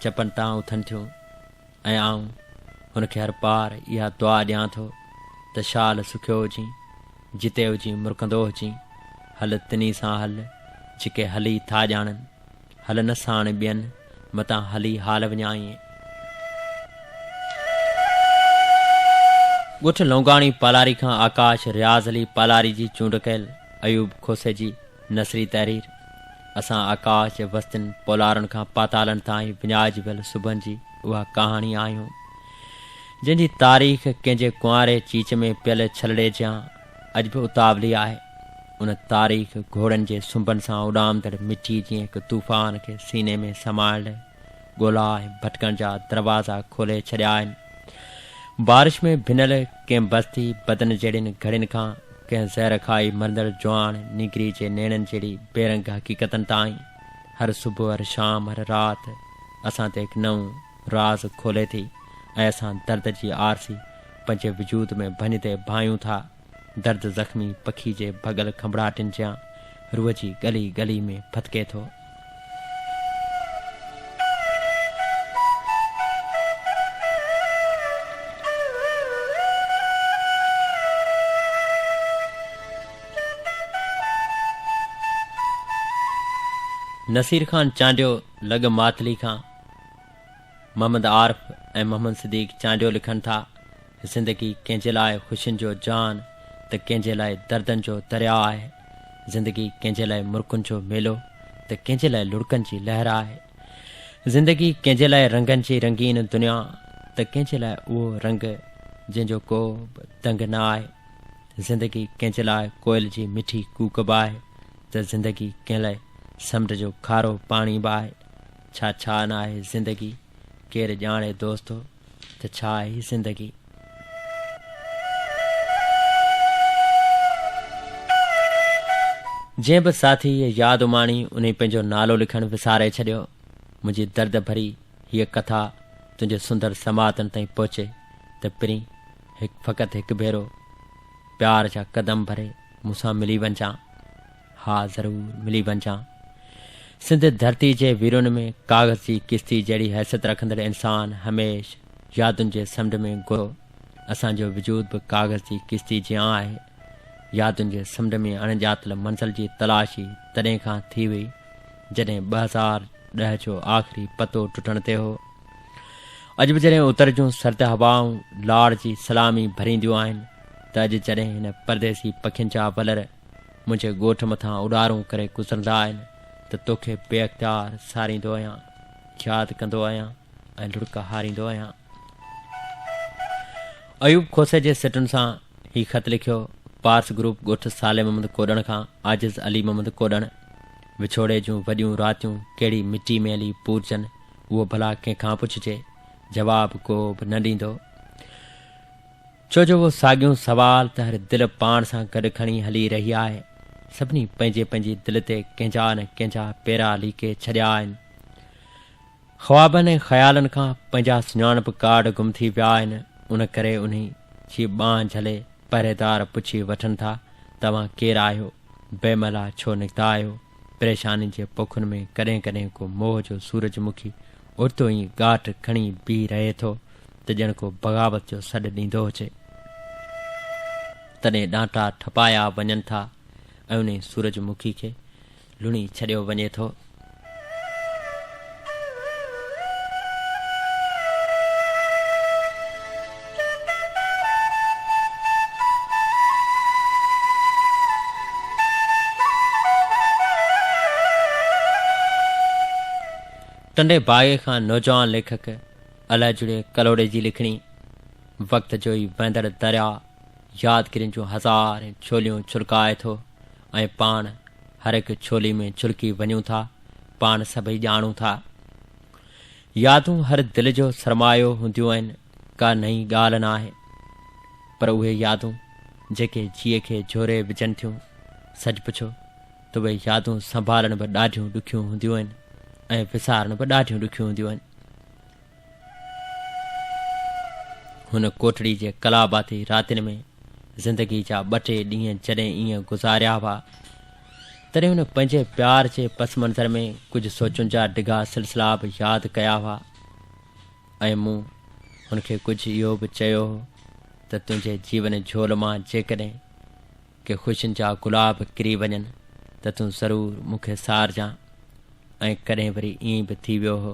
चपनि तां उथनि थियूं ऐं आऊं हुनखे हर पार इहा दुआ ॾियां थो त शाल सुखियो हुजी, जिते हुजी मुरकंदो हुजी, हल तिनी सां हल जेके हली था ॼाणनि, हल न साण ॿियनि मतां हली हाल विञाईं। ॻुठ लौंगाणी पालारी खां आकाश रियाज़ अली पालारी जी चूंड कयल अयूब खोसे जी नसरी तहरीर। असां आकाश जे वस्तियुनि पोलारनि खां पातालनि ताईं विञाइजी वियल सुबुहनि जी उहा कहाणी आहियूं, जंहिंजी तारीख़ कंहिंजे कुंवारे चीच में पियल छलड़े जा अॼु बि उतावली आहे। उन तारीख़ घोड़नि जे सुंभनि सां उॾामदड़ मिठी जीअं हिकु तूफ़ान खे सीने में समाइण ॻोल्हा ऐं भटकण जा दरवाज़ा खोले छॾिया आहिनि। बारिश में भिनल कंहिं बस्ती बदन जहिड़ियुनि घड़ियुनि खां कंहिं ज़हर खाई मरंदड़ जवान निगरी जे नेणनि जहिड़ी बेरंग हक़ीक़तनि ताईं हर सुबुह हर शाम हर राति असां ते हिकु नओं राज़ खोले थी ऐं असां दर्द जी आरसी पंहिंजे वजूद में भञते भायूं था। दर्द ज़ख़्मी पखी जे भगल खंभड़ाटिन जा रूह जी गली गली में फतके थो। नसीर खान चांडियो लॻ मातली खां मोहम्मद आरिफ ऐं मोहम्मद सिद्दीक़ चांडियो लिखनि था, ज़िंदगी कंहिंजे लाइ ख़ुशियुनि जो जान त कंहिंजे लाइ दर्दनि जो दरिया आहे। ज़िंदगी कंहिंजे लाइ मुर्कुनि जो मेलो त कंहिंजे लाइ लुड़कनि जी लहर आहे। ज़िंदगी कंहिंजे लाइ रंगनि जी रंगीन दुनिया त कंहिंजे लाइ उहो रंग जंहिंजो को बि दंग न आहे। ज़िंदगी कंहिंजे लाइ कोयल जी मिठी कूक बि आहे त ज़िंदगी कंहिं लाइ समुंड जो खारो पाणी बि आहे। छा छा न आहे ज़िंदगी, केरु ॼाणे दोस्तो त छा आहे ज़िंदगी। जंहिं बि साथी यादि उमाणी उन पंहिंजो नालो लिखणु विसारे छॾियो। मुंहिंजी दर्द भरी हीअ कथा तुंहिंजे सुंदर समातनि ताईं पहुचे त पहिरीं फ़क़ति हिकु भेरो प्यार जा कदम भरे मूंसां मिली वञजां। हा ज़रूरु मिली वञजां। सिंध धरती जे वीरुनि में काग़ज़ जी किश्ती जहिड़ी हैसियत रखंदड़ इंसान हमेशह यादुनि जे समुंड में घुरो। असांजो वजूद बि काग़ज़ जी किश्ती जीअं आहे। यादुनि जे समुंड में अणॼातल मंज़िल जी तलाशी तॾहिं खां थी हुई जॾहिं 2010 जो आख़िरी पतो टुटण ते हो। अॼु बि जॾहिं उतर जूं सर्द हवाऊं लाड़ जी सलामी भरींदियूं आहिनि त अॼु जॾहिं हिन परदेसी पखियुनि जा वलर मुंहिंजे ॻोठ मथां उॾारूं करे गुज़रंदा आहिनि त तोखे बेअख़्तियार सारींदो आहियां, यादि कंदो आहियां ऐं लुड़क हारींदो आहियां। अयूब खोसे जे सिटुनि सां ही ख़त लिखियो। पार्स ग्रुप ॻोठ साले मोहम्मद कोॾण खां आजिज़ अली मोहम्मद कोॾण। विछोड़े जूं वॾियूं रातियूं कहिड़ी मिटी में हली पूरजनि उहो भला कंहिंखां पुछिजे, जवाबु को बि न ॾींदो। छो जो उहो साॻियूं सवाल त हर दिलि पाण सां गॾु खणी हली रही आहे। सभिनी पंहिंजे पंहिंजी दिलि ते कंहिंजा न कंहिंजा पेरा लीके छॾिया आहिनि। ख़्वाबनि ऐं ख़्यालनि खां पंहिंजा सुञाणप कार्ड गुम थी विया आहिनि। उन करे उन जी ॿांह झले पहरेदार पुछी वठनि था, तव्हां केरु आहियो, बेमला छो निकिता आहियो। परेशानी जे पोखुनि में कॾहिं कॾहिं को मोह जो सूरजमुखी उड़तो ई गाठ खणी बीह रहे थो त ॼण को बग़ावत जो सॾु ॾींदो हुजे। तॾहिं ॾांटा ठपाया वञनि था ऐं उन सूरजमुखी खे लुणी छॾियो वञे थो। टंडे बाग़े खां नौजवान लेखक अलहजुड़े कलोड़े जी लिखणी। वक़्त जो ई वहंदड़ दरिया यादगिरियुनि जूं हज़ार छोलियूं छुलकाए थो ऐं पाण हर हिकु छोली में छुलकी वञूं था। पाण सभई ॼाणूं था। यादूं हर दिलि जो सरमायो हूंदियूं आहिनि, का नई ॻाल्हि न आहे। पर उहे यादूं जेके जीअ खे झोरे विझनि थियूं, सच पुछो त उहे यादूं संभालण बि ॾाढियूं ॾुखियूं हूंदियूं आहिनि ऐं विसारण बि ॾाढियूं ॾुखियूं हूंदियूं आहिनि। हुन कोठड़ी जे कलाबाती रातिनि में ज़िंदगी जा 2-टे ॾींहं जॾहिं ईअं गुज़ारिया हुआ, तॾहिं हुन पंहिंजे प्यार जे पस मंज़र में कुझु सोचुनि जा डिघा सिलसिला बि यादि कया हुआ। ऐं मूं हुनखे कुझु इहो बि चयो हो त तुंहिंजे जीवन झोल मां जेकॾहिं के ख़ुशियुनि जा गुलाब किरी वञनि त तूं ज़रूरु मूंखे सारजां। ऐं कॾहिं वरी ईअं बि थी वियो हो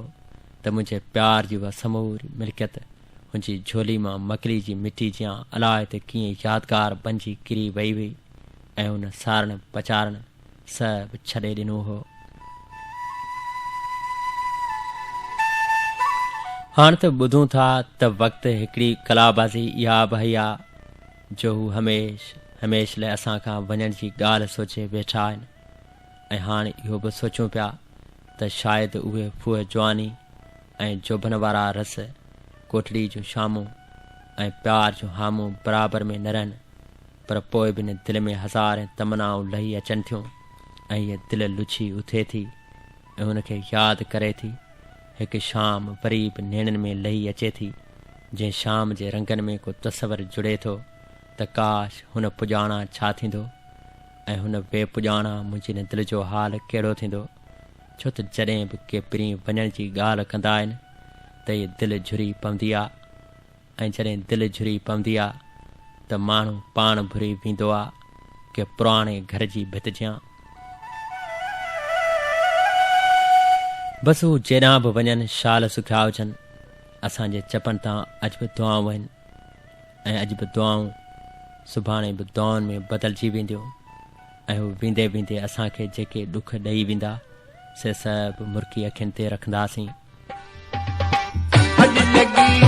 त मुंहिंजे प्यार जी उहा समूरी मिल्कियत मुंहिंजी झोली मां मकड़ी जी मिटी जियां अलाए त कीअं यादगार बणिजी किरी वई हुई ऐं हुन सारण पचारण सभु छॾे ॾिनो हो। हाणे त ॿुधूं था त वक़्तु हिकिड़ी कलाबाज़ी इहा बि आहे जो हू हमेशह लाइ असां खां वञण जी ॻाल्हि सोचे वेठा आहिनि। ऐं हाणे इहो बि सोचूं पिया त शायदि उहे फूह जवानी ऐं जोबन वारा रस कोठड़ी जूं शामूं ऐं प्यार जूं हामूं बराबरि में न रहनि, पर पोइ बि दिलि में हज़ार तमनाऊं लही अचनि थियूं ऐं हीअ दिलि लुछी उथे थी ऐं हुनखे यादि करे थी। हिकु शाम वरी बि नेणनि में लही अचे थी, जंहिं शाम जे रंगनि में को तस्वर जुड़े थो त काश हुन पुॼाणा छा थींदो ऐं हुन बेपुॼाणा मुंहिंजी न दिलि जो हाल कहिड़ो थींदो। छो त जॾहिं बि के पिरी वञण जी ॻाल्हि कंदा आहिनि त इहा दिलि झुरी पवंदी आहे, ऐं जॾहिं दिलि झुरी पवंदी आहे त माण्हू पाण भुरी वेंदो आहे के पुराणे घर जी भित जियां। बसि हू जेॾां बि वञनि शाल सुखिया हुजनि, असांजे चपनि तां अॼु बि दुआऊं आहिनि ऐं अॼु बि दुआऊं सुभाणे बि दुआउनि में बदिलजी वेंदियूं ऐं हू वेंदे वेंदे असांखे जेके ॾुख ॾेई वेंदा से सभु मुर्की अखियुनि ते रखंदासीं। अॼु लॻी